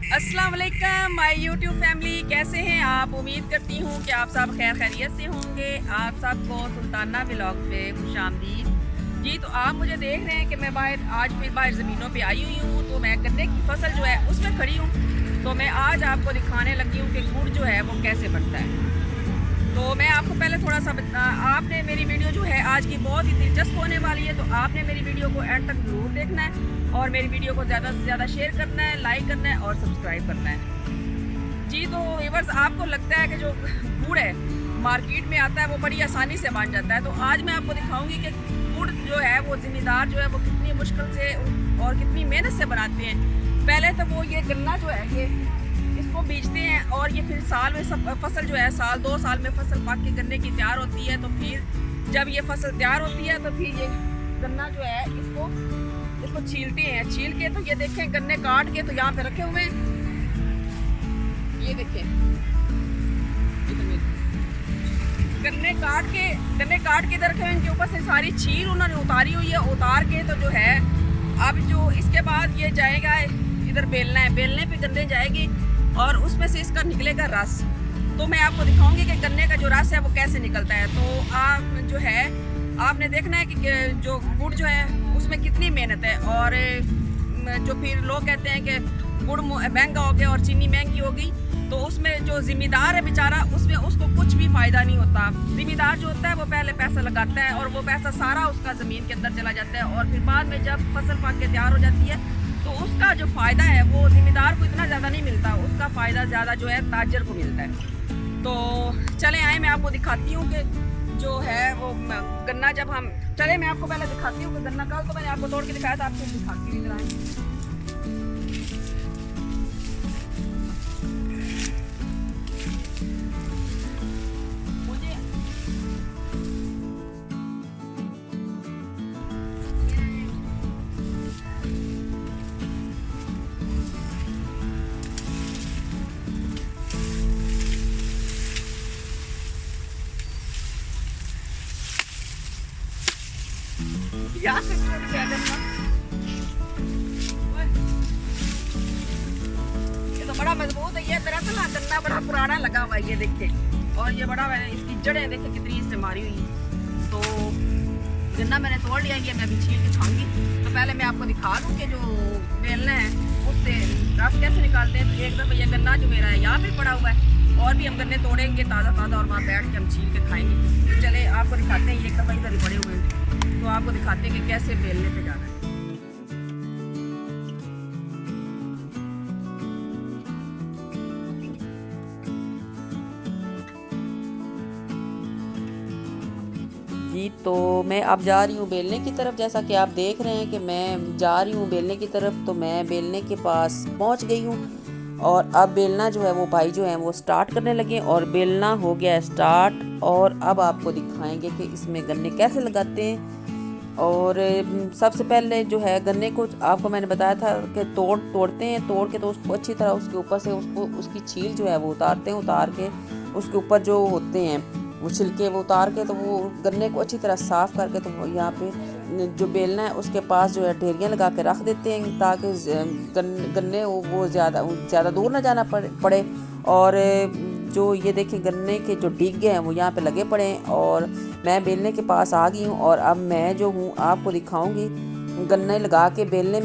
अस्सलाम वालेकुम my YouTube family, कैसे हैं आप। उम्मीद करती हूँ कि आप सब खैर खैरियत से होंगे। आप सबको सुल्ताना व्लॉग पे खुशामदीद जी। तो आप मुझे देख रहे हैं कि मैं आज फिर बाहर ज़मीनों पे आई हुई हूँ। तो मैं गन्ने की फसल जो है उसमें खड़ी हूँ। तो मैं आज आपको दिखाने लगी हूँ कि गुड़ जो है वो कैसे बनता है। तो मैं आपको पहले थोड़ा सा आपने मेरी वीडियो जो है आज की बहुत ही दिलचस्प होने वाली है। तो आपने मेरी वीडियो को एंड तक ज़रूर देखना है और मेरी वीडियो को ज़्यादा से ज़्यादा शेयर करना है, लाइक करना है और सब्सक्राइब करना है जी। तो व्यूअर्स, आपको लगता है कि जो गुड़ है मार्केट में आता है वो बड़ी आसानी से बन जाता है। तो आज मैं आपको दिखाऊंगी कि गुड़ जो है वो ज़िम्मेदार जो है वो कितनी मुश्किल से और कितनी मेहनत से बनाते हैं। पहले तो वो ये गन्ना जो है ये इसको बीजते हैं और ये फिर साल में सब फसल जो है साल 2 साल में फसल पक के गन्ने की तैयार होती है। तो फिर जब ये फसल तैयार होती है तो फिर ये गन्ना जो है इसको छीलते हैं। छील के तो ये देखें गन्ने काट के तो यहाँ पे रखे हुए हैं। ये देखें गन्ने काट के इधर रखे हुए। इनके ऊपर से सारी छील उन्होंने उतारी हुई है। उतार के तो जो है अब जो इसके बाद ये जाएगा इधर बेलना है। बेलने पे गन्ने जाएगी और उसमें से इसका निकलेगा रस। तो मैं आपको दिखाऊंगी कि गन्ने का जो रस है वो कैसे निकलता है। तो आप जो है आपने देखना है कि जो गुड़ जो है उसमें कितनी मेहनत है। और जो फिर लोग कहते हैं कि गुड़ महंगा हो गया और चीनी महंगी हो गई, तो उसमें जो ज़िम्मेदार है बेचारा उसमें उसको कुछ भी फ़ायदा नहीं होता। ज़िम्मेदार जो होता है वो पहले पैसा लगाता है और वो पैसा सारा उसका ज़मीन के अंदर चला जाता है। और फिर बाद में जब फसल पक के तैयार हो जाती है तो उसका जो फ़ायदा है वो ज़िम्मेदार को इतना ज़्यादा नहीं मिलता। उसका फ़ायदा ज़्यादा जो है ताजर को मिलता है। तो चले आए मैं आपको दिखाती हूँ कि जो है वो गन्ना जब हम चले मैं आपको पहले दिखाती हूँ कि गन्ना कल तो मैंने आपको तोड़ के दिखाया था, आपको दिखाती हूँ इधर। यहाँ से ये तो बड़ा मजबूत है। ये दरअसल ना गन्ना बड़ा पुराना लगा हुआ है, ये देखिए। और ये बड़ा इसकी जड़ें देखिए कितनी इससे मारी हुई है। तो गन्ना मैंने तोड़ लिया, ये मैं अभी छील के खाऊंगी। तो पहले मैं आपको दिखा दूँ कि जो बेलना है उससे रस कैसे निकालते हैं। तो एक दफ़ा ये गन्ना जो मेरा है यहाँ पे पड़ा हुआ है और भी हम गन्ने तोड़ेंगे ताज़ा ताज़ा और वहाँ बैठ के हम छील के खाएंगे। तो चले आपको दिखाते हैं। एक दफ़ा इधर ही पड़े हुए हैं तो आपको दिखाते हैं कि कैसे बेलने पे जाना है। जी तो मैं अब जा रही हूँ बेलने की तरफ। जैसा कि आप देख रहे हैं कि मैं जा रही हूँ बेलने की तरफ। तो मैं बेलने के पास पहुँच गई हूँ और अब बेलना जो है वो भाई जो है वो स्टार्ट करने लगे और बेलना हो गया स्टार्ट। और अब आपको दिखाएंगे कि इसमें गन्ने कैसे लगाते हैं। और सबसे पहले जो है गन्ने को आपको मैंने बताया था कि तोड़ते हैं। तोड़ के तो उसको अच्छी तरह उसके ऊपर से उसकी छील जो है वो उतारते हैं। उतार के उसके ऊपर जो होते हैं वो छिलके वो उतार के तो वो गन्ने को अच्छी तरह साफ़ करके तो यहाँ पे जो बेलना है उसके पास जो है ढेरियाँ लगा के रख देते हैं ताकि गन्ने वो ज़्यादा दूर ना जाना पड़े। और जो ये देखिए गन्ने के जो डिग्गे हैं वो यहाँ पे लगे पड़े हैं। और मैं बेलने के पास आ गई हूँ और अब मैं जो हूँ आपको दिखाऊंगी गन्ने लगा के बेलने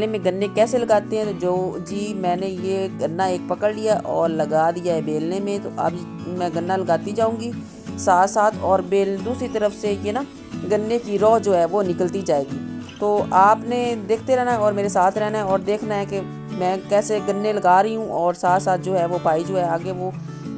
में गन्ने कैसे लगाते हैं। तो जो जी मैंने ये गन्ना एक पकड़ लिया और लगा दिया है बेलने में। तो अब मैं गन्ना लगाती जाऊंगी साथ साथ और दूसरी तरफ से ये ना गन्ने की रौ जो है वो निकलती जाएगी। तो आपने देखते रहना है और मेरे साथ रहना है और देखना है कि मैं कैसे गन्ने लगा रही हूँ। और साथ साथ जो है वो भाई जो है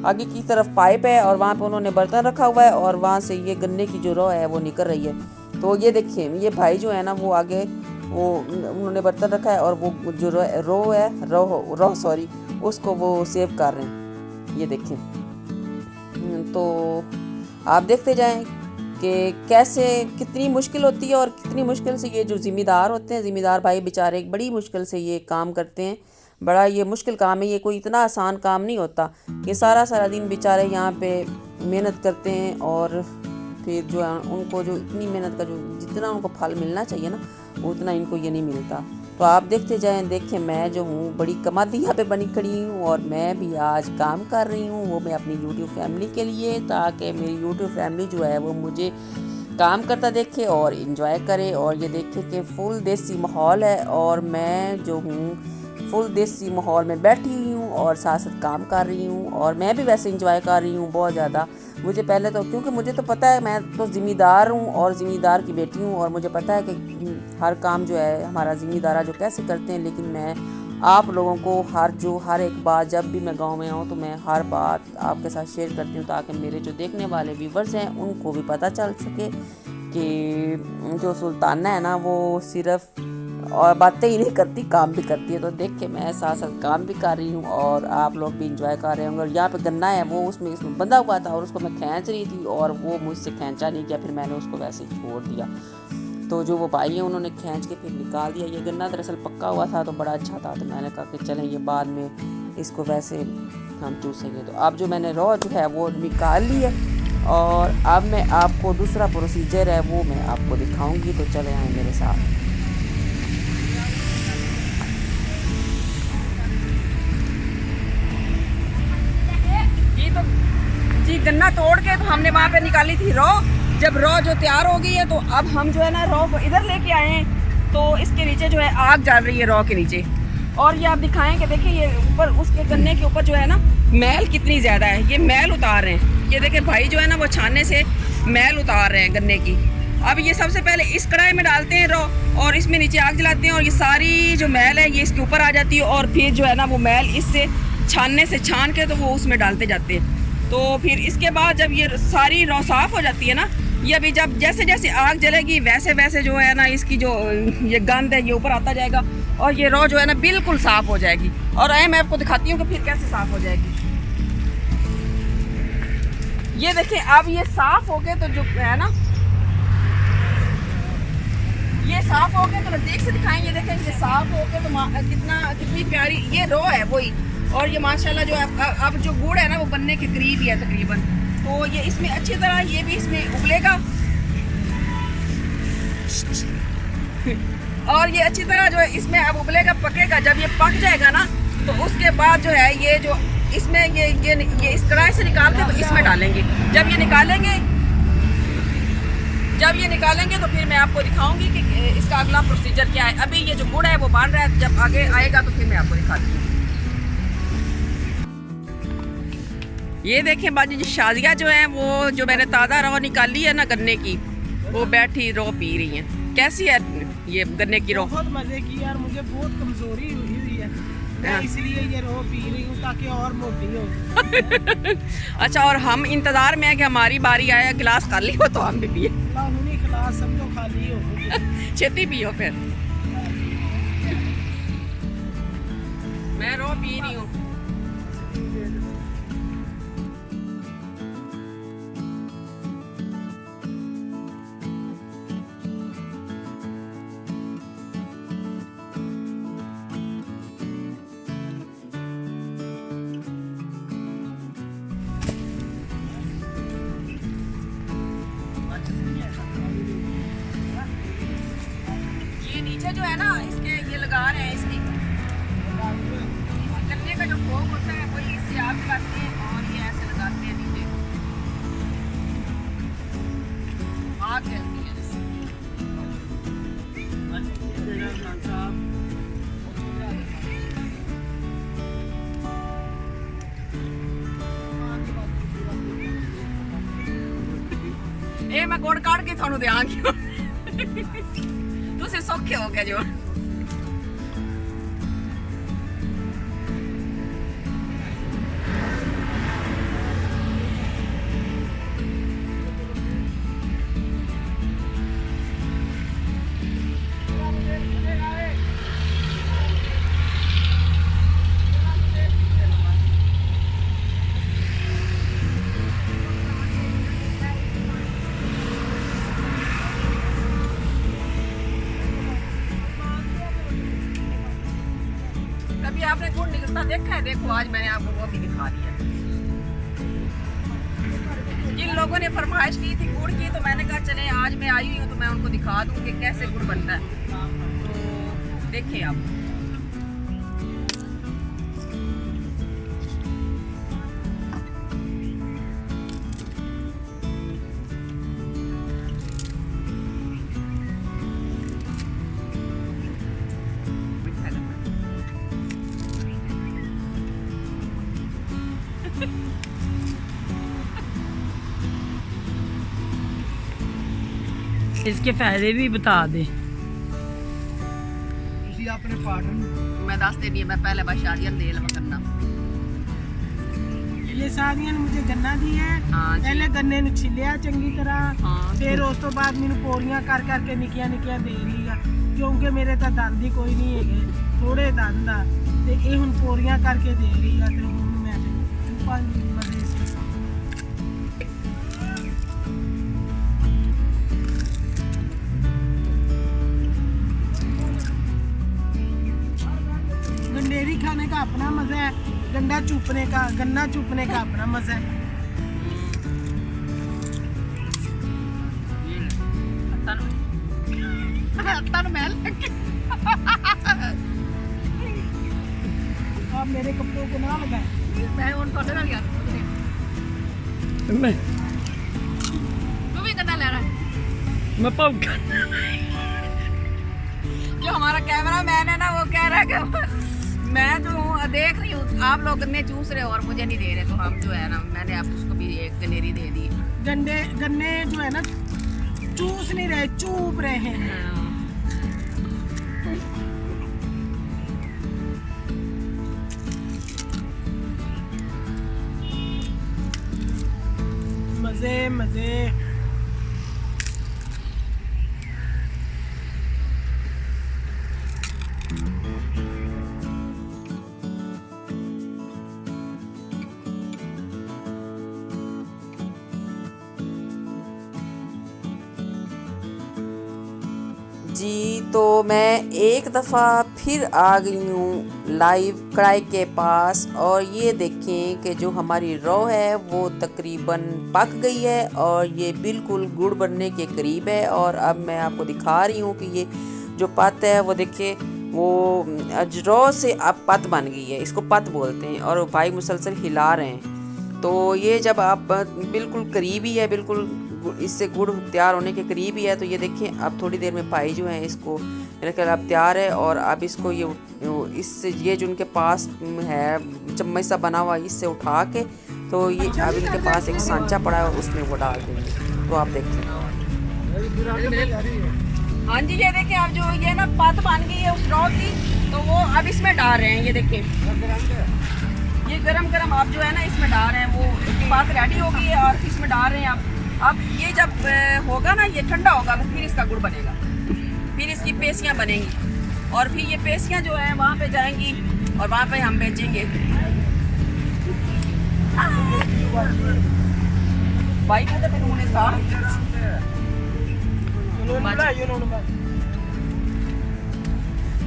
आगे की तरफ पाइप है और वहाँ पे उन्होंने बर्तन रखा हुआ है और वहाँ से ये गन्ने की जो रौ है वो निकल रही है। तो ये देखिए ये भाई जो है ना वो आगे वो उन्होंने बर्तन रखा है और वो जो रो सॉरी उसको वो सेव कर रहे हैं। ये देखिए। तो आप देखते जाएं कि कैसे कितनी मुश्किल होती है और कितनी मुश्किल से ये जो ज़िम्मेदार होते हैं, ज़िम्मेदार भाई बेचारे बड़ी मुश्किल से ये काम करते हैं। बड़ा ये मुश्किल काम है, ये कोई इतना आसान काम नहीं होता। ये सारा सारा दिन बेचारे यहाँ पे मेहनत करते हैं और फिर जो है उनको जो इतनी मेहनत का जो जितना उनको फल मिलना चाहिए ना उतना इनको ये नहीं मिलता। तो आप देखते जाएं। देखिए मैं जो हूँ बड़ी कमादी यहाँ पे बनी खड़ी हूँ और मैं भी आज काम कर रही हूँ, वो मैं अपनी यूट्यूब फैमिली के लिए, ताकि मेरी यूट्यूब फैमिली जो है वो मुझे काम करता देखे और इन्जॉय करे और ये देखे कि फुल देसी माहौल है और मैं जो हूँ फुल देसी माहौल में बैठी हुई हूँ और साथ साथ काम कर रही हूँ। और मैं भी वैसे इंजॉय कर रही हूँ बहुत ज़्यादा। मुझे पहले तो, क्योंकि मुझे तो पता है मैं तो ज़िम्मेदार हूँ और ज़िम्मेदार की बेटी हूँ और मुझे पता है कि हर काम जो है हमारा ज़िम्मेदार जो कैसे करते हैं, लेकिन मैं आप लोगों को हर एक बात, जब भी मैं गांव में आऊँ तो मैं हर बात आपके साथ शेयर करती हूँ, ताकि मेरे जो देखने वाले व्यूवर्स हैं उनको भी पता चल सके कि जो सुल्ताना है ना वो सिर्फ और बातें ही नहीं करती, काम भी करती है। तो देख के मैं साथ साथ काम भी कर रही हूँ और आप लोग भी इंजॉय कर रहे होंगे। और यहाँ पे गन्ना है वो उसमें बंधा हुआ था और उसको मैं खींच रही थी और वो मुझसे खींचा नहीं गया, फिर मैंने उसको वैसे ही छोड़ दिया। तो जो वो भाई हैं उन्होंने खींच के फिर निकाल दिया। ये गन्ना दरअसल पक्का हुआ था तो बड़ा अच्छा था, तो मैंने कहा कि चलें ये बाद में इसको वैसे हम चूसेंगे। तो अब जो मैंने रॉ जो है वो निकाल ली है और अब मैं आपको दूसरा प्रोसीजर है वो मैं आपको दिखाऊंगी। तो चले आए मेरे साथ। जी गन्ना तोड़ के तो हमने वहाँ पे निकाली थी रॉ। जब रॉ जो तैयार हो गई है तो अब हम जो है ना रॉ को इधर लेके आए हैं। तो इसके नीचे जो है आग जल रही है रॉ के नीचे। और ये आप दिखाएं कि देखिए ये ऊपर उसके गन्ने के ऊपर जो है ना मैल कितनी ज़्यादा है। ये मैल उतार रहे हैं, ये देखिए भाई जो है ना वो छानने से मैल उतार रहे हैं गन्ने की। अब ये सबसे पहले इस कढ़ाई में डालते हैं रॉ और इसमें नीचे आग जलाते हैं और ये सारी जो मैल है ये इसके ऊपर आ जाती है और फिर जो है ना वो मैल इससे छानने से छान के तो वो उसमें डालते जाते हैं। तो फिर इसके बाद जब ये सारी रॉ साफ़ हो जाती है ना, ये अभी जब जैसे जैसे आग जलेगी वैसे वैसे जो है ना इसकी जो ये गंद है ये ऊपर आता जाएगा और ये रॉ जो है ना बिल्कुल साफ़ हो जाएगी। और आए मैं आपको दिखाती हूँ कि फिर कैसे साफ़ हो जाएगी। ये देखिए अब ये साफ़ हो गए तो जो है ना ये साफ़ हो गए तो नज़दीक से दिखाएंगे। देखें ये साफ़ हो गए तो कितनी प्यारी ये रॉ है वही। और ये माशाल्लाह जो है अब जो गुड़ है ना वो बनने के करीब ही है तकरीबन। तो ये इसमें अच्छी तरह ये भी इसमें उबलेगा और ये अच्छी तरह जो है इसमें अब उबलेगा, पकेगा। जब ये पक जाएगा ना तो उसके बाद जो है ये जो इसमें ये इस कढ़ाई से निकाल के तो इसमें डालेंगे। जब ये निकालेंगे तो फिर मैं आपको दिखाऊंगी कि इसका अगला प्रोसीजर क्या है। अभी ये जो गुड़ है वो बन रहा है, जब आगे आएगा तो फिर मैं आपको दिखा दूँगी। ये देखें बाजी जी शादिया जो है वो जो मैंने ताज़ा रॉ निकाली है ना गन्ने की, वो बैठी रॉ पी रही हैं। कैसी है ये गन्ने की रॉ? बहुत मजे की यार, मुझे बहुत कमजोरी हुई है, मैं इसलिए ये रॉ पी रही हूँ ताकि और मोटी हो। अच्छा, और हम इंतजार में है कि हमारी बारी आए, गिलास खाली हो तो हम भी पिए। गिलास सब तो खाली हो। छेती पियो फिर। मैं रॉ पी रही हूँ। जो है ना इसके ये लगा रहे हैं इसकी गन्ने का जो फोक होता है वही इससे आग लगाते हैं और ये ऐसे लगाते हैं नीचे आग जलती है जिससे। ये मैं गुड़ काट के थोड़ा ध्यान दूसरे सौखे हो गया जो। आपने गुड़ निकलता देखा है? देखो आज मैंने आपको वो भी दिखा दिया। जिन लोगों ने फरमाइश की थी गुड़ की तो मैंने कहा चले आज मैं आई हुई हूँ तो मैं उनको दिखा दूँ कि कैसे गुड़ बनता है। तो देखें आप। इसके फायदे भी बता दे। ਤੁਸੀਂ ਆਪਣੇ ਪਾਰਟਨਰ मैं दस देनी है, मैं पहले बस शादियां दे लवा करना। ये ਸਾਦੀਆਂ ਨੇ मुझे गन्ना दी है। हाँ जी। ਪਹਿਲੇ ਗੰਨੇ ਨੂੰ ਛਿੱਲਿਆ ਚੰਗੀ ਤਰ੍ਹਾਂ, हाँ ਫਿਰ ਉਸ ਤੋਂ ਬਾਅਦ ਮੈਨੂੰ ਪੋਰੀਆਂ ਕਰ ਕਰਕੇ ਨਿੱਕੀਆਂ ਨਿੱਕੀਆਂ ਦੇ ਰਹੀ ਆ, ਕਿਉਂਕਿ ਮੇਰੇ ਤਾਂ ਦੰਦ ਹੀ ਕੋਈ ਨਹੀਂ ਹੈਗੇ, ਥੋੜੇ ਦੰਦ ਆ, ਤੇ ਇਹ ਹੁਣ ਪੋਰੀਆਂ ਕਰਕੇ ਦੇ ਰਹੀ ਆ, ਤੇ ਹੁਣ ਮੈਂ ਚੁੱਪਾਂਗੀ ਮਜ਼ੇ ਸੇ। गंडेरी खाने का अपना मजा है, गन्ना चूपने का अपना मजा है। आप मेरे कपड़ों को ना लगाए। मैं उन थोड़े ना लिया तू भी करना ले रहा है। मैं पौका जो हमारा कैमरा मैन है ना, वो कह रहा है कि मैं जो देख रही हूँ आप लोग गन्ने चूस रहे हो और मुझे नहीं दे रहे, तो हम जो है ना, मैंने आप उसको भी एक गनेरी दे दी। गन्ने जो है ना चूस नहीं रहे, चूप रहे हैं। मजे मजे। जी तो मैं एक दफ़ा फिर आ गई हूँ लाइव कढ़ाई के पास, और ये देखें कि जो हमारी रौ है वो तकरीबन पक गई है और ये बिल्कुल गुड़ बनने के करीब है। और अब मैं आपको दिखा रही हूँ कि ये जो पत है वो देखिए, वो रौ से अब पत बन गई है, इसको पत बोलते हैं, और भाई मुसलसल हिला रहे हैं। तो ये जब आप बिल्कुल करीब ही है, बिल्कुल इससे गुड़ तैयार होने के करीब ही है, तो ये देखिए अब थोड़ी देर में भाई जो है इसको मेरे ख्याल अब तैयार है। और अब इसको इससे ये जो उनके पास है चम्मच सा बना हुआ, इससे उठा के तो ये अब इनके पास एक सांचा पड़ा है, उसमें वो डाल देंगे। तो आप देखिए। हाँ जी, ये देखिए अब जो ये ना पत बन गई है उस रौ की, तो वो अब इसमें डाल रहे हैं। ये देखिए ये गरम गरम आप जो है ना इसमें डाल रहे हैं, वो बात रेडी हो गई है और इसमें डाल रहे हैं। अब ये जब होगा ना, ये ठंडा होगा तो फिर इसका गुड़ बनेगा, फिर इसकी पेसियाँ बनेंगी, और फिर ये पेसियाँ जो है वहाँ पे जाएंगी और वहाँ पे हम बेचेंगे। भाई को तो उन्होंने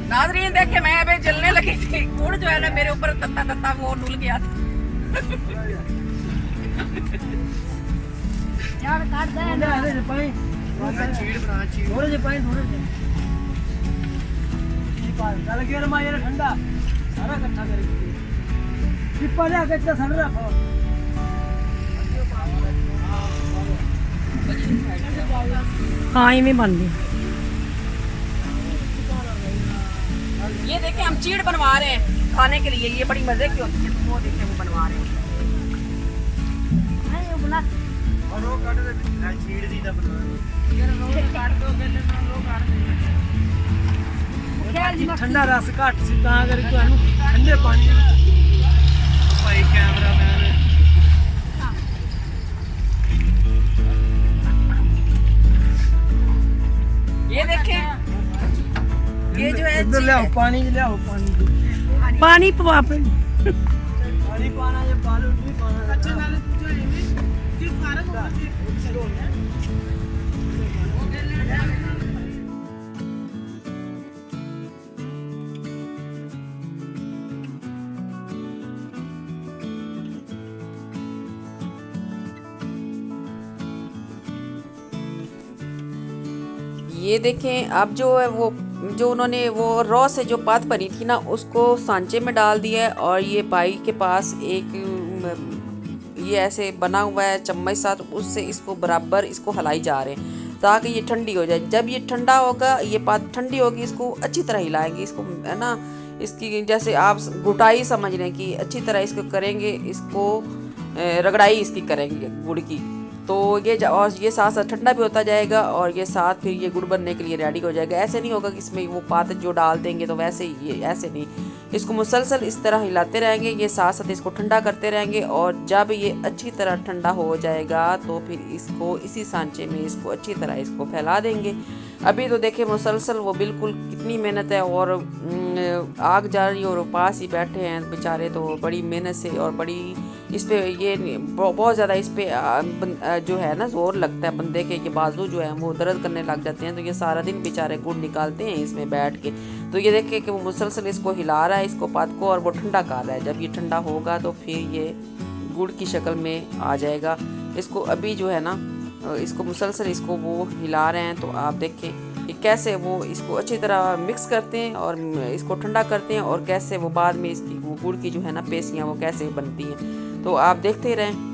नाज़रीन देखे, मैं अभी जलने लगी थी, गुड़ जो है ना मेरे ऊपर तत्ता तत्ता वो डुल गया था। यार काट दे ना, पानी चीड़ बना, चीड़ थोड़े से पानी थोड़े से डाल के और मारे ठंडा सारा इकट्ठा करके टिप्पा ले के सड़ रखो। हाँ ये में बन गई। ये देखें हम चीड़ बनवा रहे हैं खाने के लिए, ये बड़ी मजे की होती है, तो वो देखें वो बनवा रहे हैं। और वो काट दे चीड़ दी दा बना ठंडा रस घट सी तां करके ठंडे पानी भाई कैमरा मैन ये देखें, ये जो है इधर ले आओ पानी, ले आओ पानी, पानी पवा पे पानी पाना, ये बालू नहीं पाना। अच्छा नाले पूछो ये कि फारक हो गया। ये देखें अब जो है वो जो उन्होंने वो रॉ से जो पात भरी थी ना उसको सांचे में डाल दिया है और ये भाई के पास एक ये ऐसे बना हुआ है चम्मच साथ, उससे इसको बराबर इसको हिलाई जा रहे हैं ताकि ये ठंडी हो जाए। जब ये ठंडा होगा, ये पात ठंडी होगी, इसको अच्छी तरह हिलाएंगे, इसको है ना, इसकी जैसे आप घुटाई समझ रहे हैं कि अच्छी तरह इसको करेंगे, इसको रगड़ाई इसकी करेंगे गुड़ की। तो ये और ये साथ साथ ठंडा भी होता जाएगा और ये साथ फिर ये गुड़ बनने के लिए रेडी हो जाएगा। ऐसे नहीं होगा कि इसमें वो पात जो डाल देंगे तो वैसे ही, ये ऐसे नहीं, इसको मुसलसल इस तरह हिलाते रहेंगे, ये साथ साथ इसको ठंडा करते रहेंगे और जब ये अच्छी तरह ठंडा हो जाएगा तो फिर इसको इसी सांचे में इसको अच्छी तरह इसको फैला देंगे। अभी तो देखिए मुसलसल वो बिल्कुल कितनी मेहनत है और आग जा रही है और पास ही बैठे हैं बेचारे, तो बड़ी मेहनत से और बड़ी इस पे ये बहुत ज़्यादा इस पे जो है ना जोर लगता है बंदे के, ये बाजू जो है वो दर्द करने लग जाते हैं। तो ये सारा दिन बेचारे गुड़ निकालते हैं इसमें बैठ के। तो ये देखिए कि वो मुसलसल इसको हिला रहा है इसको पात को और वो ठंडा कर रहा है। जब ये ठंडा होगा तो फिर ये गुड़ की शक्ल में आ जाएगा। इसको अभी जो है ना इसको मुसलसल इसको वो हिला रहे हैं, तो आप देखिए कि कैसे वो इसको अच्छी तरह मिक्स करते हैं और इसको ठंडा करते हैं और कैसे वो बाद में इसकी वो गुड़ की जो है ना पेशियाँ वो कैसे बनती हैं। तो आप देखते रहें।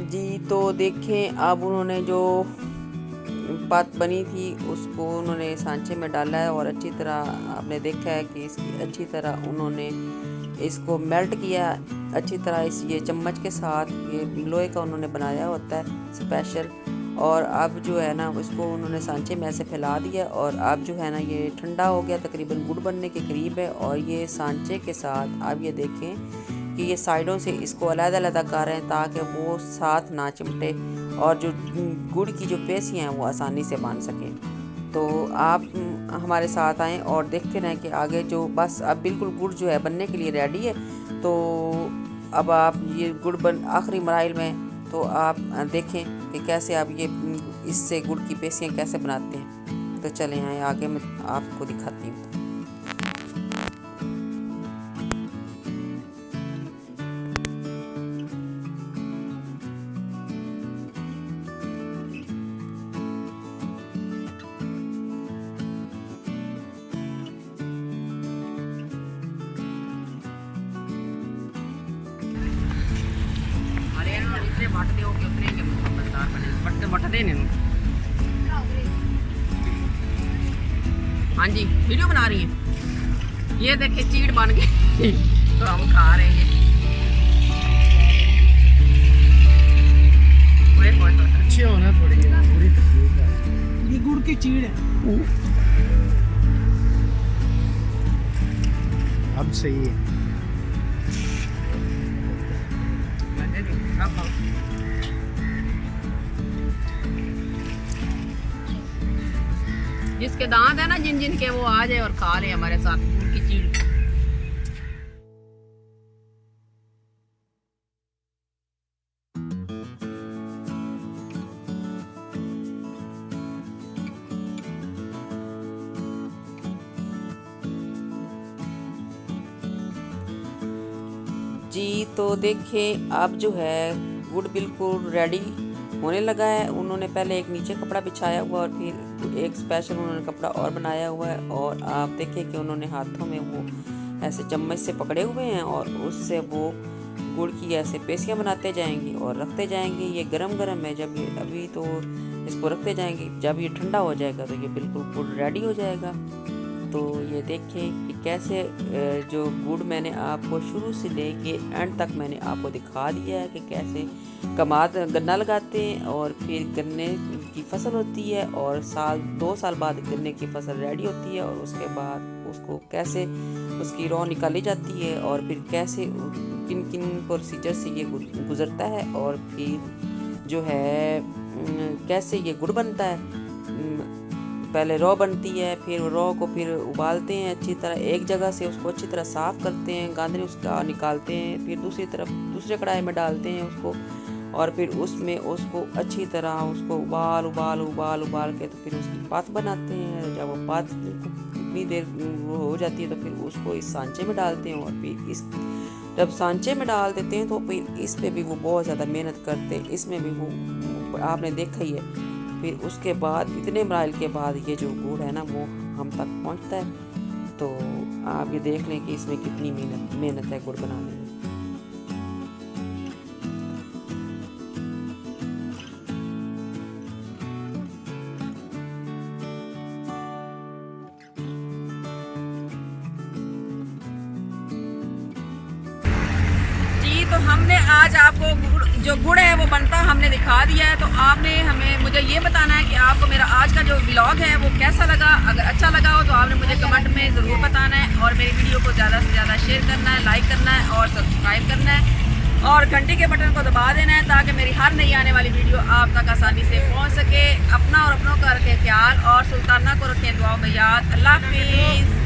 जी तो देखें अब उन्होंने जो बात बनी थी उसको उन्होंने सांचे में डाला है और अच्छी तरह आपने देखा है कि इसकी अच्छी तरह उन्होंने इसको मेल्ट किया अच्छी तरह। इस ये चम्मच के साथ ये लोहे का उन्होंने बनाया होता है स्पेशल। और अब जो है ना इसको उन्होंने सांचे में ऐसे फैला दिया और अब जो है ना ये ठंडा हो गया, तकरीबन गुड़ बनने के करीब है। और ये सांचे के साथ अब ये देखें कि ये साइडों से इसको अलग-अलग कर रहे हैं ताकि वो साथ ना चिमटे और जो गुड़ की जो पेशियाँ हैं वो आसानी से बांध सकें। तो आप हमारे साथ आएँ और देखते रहें कि आगे जो बस अब बिल्कुल गुड़ जो है बनने के लिए रेडी है। तो अब आप ये गुड़ बन आखिरी मराइल में, तो आप देखें कि कैसे आप ये इससे गुड़ की पेशियाँ कैसे बनाते हैं। तो चलें आए आगे मैं आपको दिखाती हूँ। ਵੱਟਦੇ ਹੋ ਕੇ ਉਤਰੇਂਗੇ ਮਜ਼ਦਾਰ ਬਣੇ ਵੱਟਦੇ ਨੇ ਇਹਨੂੰ। हाँ जी वीडियो बना रही है। ये देखिए चीड़ बन गई तो हम खा रहे हैं। अच्छे होना थोड़ी पूरी तस्वीर है। ये गुड़ की चीड़ है। अब सही है। जिसके दांत है ना जिन जिन के वो आ जाए और खा ले हमारे साथ उनकी चीड़। जी तो देखें अब जो है गुड़ बिल्कुल रेडी होने लगा है। उन्होंने पहले एक नीचे कपड़ा बिछाया हुआ और फिर एक स्पेशल उन्होंने कपड़ा और बनाया हुआ है। और आप देखें कि उन्होंने हाथों में वो ऐसे चम्मच से पकड़े हुए हैं और उससे वो गुड़ की ऐसे पेशियाँ बनाते जाएंगे और रखते जाएंगे। ये गरम गरम है, जब ये अभी तो इसको रखते जाएंगे, जब ये ठंडा हो जाएगा तो ये बिल्कुल गुड़ रेडी हो जाएगा। तो ये देखें कि कैसे जो गुड़ मैंने आपको शुरू से लेके एंड तक मैंने आपको दिखा दिया है कि कैसे कमाद गन्ना लगाते हैं और फिर गन्ने की फसल होती है और 2 साल बाद गन्ने की फसल रेडी होती है और उसके बाद उसको कैसे उसकी रॉ निकाली जाती है और फिर कैसे किन किन प्रोसीजर से ये गुजरता है और फिर जो है कैसे ये गुड़ बनता है। पहले रॉ बनती है, फिर रॉ को फिर उबालते हैं अच्छी तरह, एक जगह से उसको अच्छी तरह साफ़ करते हैं, गांदरे उसका निकालते हैं, फिर दूसरे कढ़ाई में डालते हैं उसको और फिर उसमें उसको अच्छी तरह उसको उबाल के तो फिर उसकी पात बनाते हैं। जब वो पात इतनी देर हो जाती है तो फिर उसको इस सांचे में डालते हैं और फिर जब सांचे में डाल देते हैं तो फिर इस पे भी वो बहुत ज़्यादा मेहनत करते हैं, इसमें भी वो आपने देखा ही है। फिर उसके बाद इतने मराइल के बाद ये जो गुड़ है ना वो हम तक पहुंचता है। तो आप ये देख लें कि इसमें कितनी मेहनत है गुड़ बनाने में। तो हमने आज आपको जो गुड़ है वो बनता हमने दिखा दिया है। तो आपने मुझे ये बताना है कि आपको मेरा आज का जो व्लॉग है वो कैसा लगा। अगर अच्छा लगा हो तो आपने मुझे कमेंट में ज़रूर बताना है और मेरी वीडियो को ज़्यादा से ज़्यादा शेयर करना है, लाइक करना है और सब्सक्राइब करना है और घंटी के बटन को दबा देना है ताकि मेरी हर नई आने वाली वीडियो आप तक आसानी से पहुँच सके। अपना और अपनों का रखें ख्याल और सुल्ताना को रखें दुआओं में याद। अल्लाह हाफिज़।